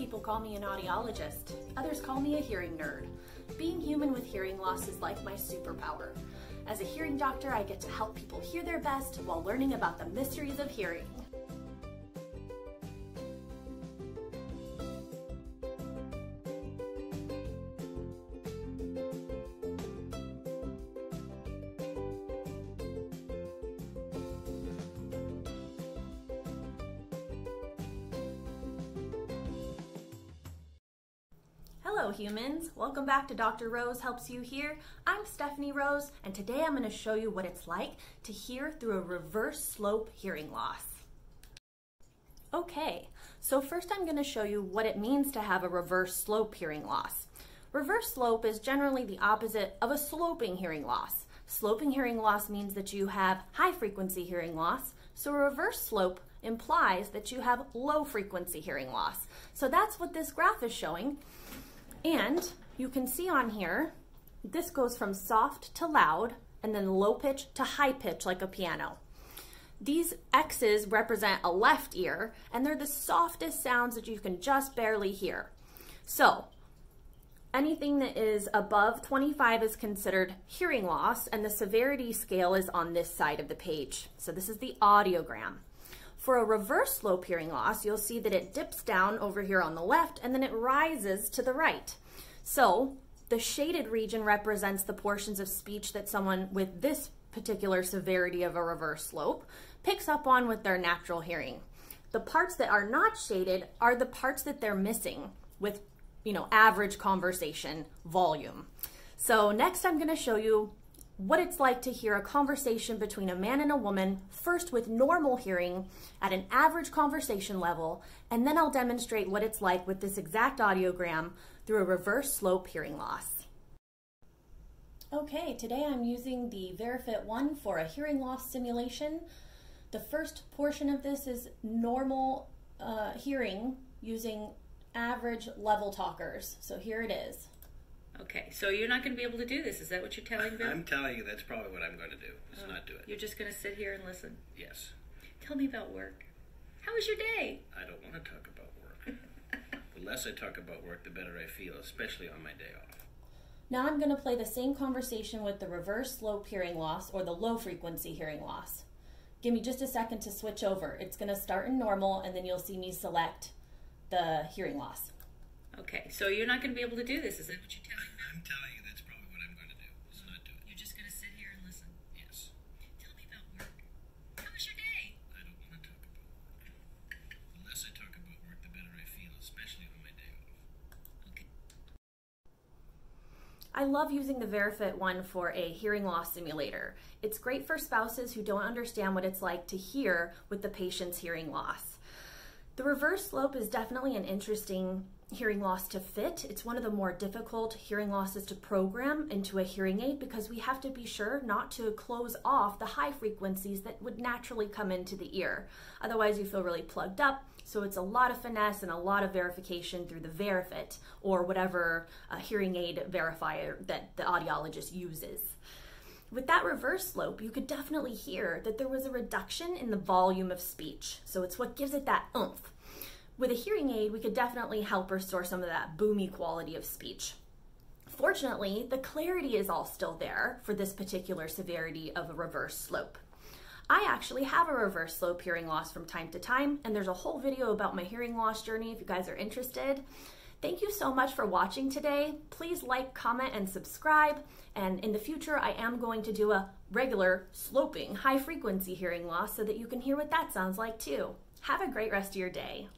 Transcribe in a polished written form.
people call me an audiologist. Others call me a hearing nerd. Being human with hearing loss is like my superpower. As a hearing doctor, I get to help people hear their best while learning about the mysteries of hearing. Hello humans, welcome back to Dr. Rose Helps You Hear. I'm Stephanie Rose, and today I'm going to show you what it's like to hear through a reverse slope hearing loss. Okay, so first I'm going to show you what it means to have a reverse slope hearing loss. Reverse slope is generally the opposite of a sloping hearing loss. Sloping hearing loss means that you have high frequency hearing loss, so a reverse slope implies that you have low frequency hearing loss. So that's what this graph is showing. And you can see on here, this goes from soft to loud and then low pitch to high pitch like a piano. These X's represent a left ear and they're the softest sounds that you can just barely hear. So anything that is above 25 is considered hearing loss, and the severity scale is on this side of the page. So this is the audiogram. For a reverse slope hearing loss, you'll see that it dips down over here on the left and then it rises to the right. So the shaded region represents the portions of speech that someone with this particular severity of a reverse slope picks up on with their natural hearing. The parts that are not shaded are the parts that they're missing with, average conversation volume. So next I'm going to show you what it's like to hear a conversation between a man and a woman, first with normal hearing at an average conversation level, and then I'll demonstrate what it's like with this exact audiogram through a reverse slope hearing loss. Okay, today I'm using the VeriFit 1 for a hearing loss simulation. The first portion of this is normal hearing using average level talkers. So here it is. Okay, so you're not going to be able to do this. Is that what you're telling me? I'm telling you that's probably what I'm going to do, is not do it. You're just going to sit here and listen? Yes. Tell me about work. How was your day? I don't want to talk about work. The less I talk about work, the better I feel, especially on my day off. Now I'm going to play the same conversation with the reverse slope hearing loss or the low frequency hearing loss. Give me just a second to switch over. It's going to start in normal and then you'll see me select the hearing loss. Okay, so you're not going to be able to do this. Is that what you're telling me? I'm telling you that's probably what I'm going to do, is not do it. You're just going to sit here and listen? Yes. Tell me about work. How was your day? I don't want to talk about work. The less I talk about work, the better I feel, especially on my day off. Okay. I love using the VeriFit 1 for a hearing loss simulator. It's great for spouses who don't understand what it's like to hear with the patient's hearing loss. The reverse slope is definitely an interesting hearing loss to fit. It's one of the more difficult hearing losses to program into a hearing aid because we have to be sure not to close off the high frequencies that would naturally come into the ear. Otherwise you feel really plugged up, so it's a lot of finesse and a lot of verification through the VeriFit or whatever hearing aid verifier that the audiologist uses. With that reverse slope, you could definitely hear that there was a reduction in the volume of speech. So it's what gives it that oomph. With a hearing aid, we could definitely help restore some of that boomy quality of speech. Fortunately, the clarity is all still there for this particular severity of a reverse slope. I actually have a reverse slope hearing loss from time to time, and there's a whole video about my hearing loss journey if you guys are interested. Thank you so much for watching today. Please like, comment, and subscribe. And in the future, I am going to do a regular sloping high frequency hearing loss so that you can hear what that sounds like too. Have a great rest of your day.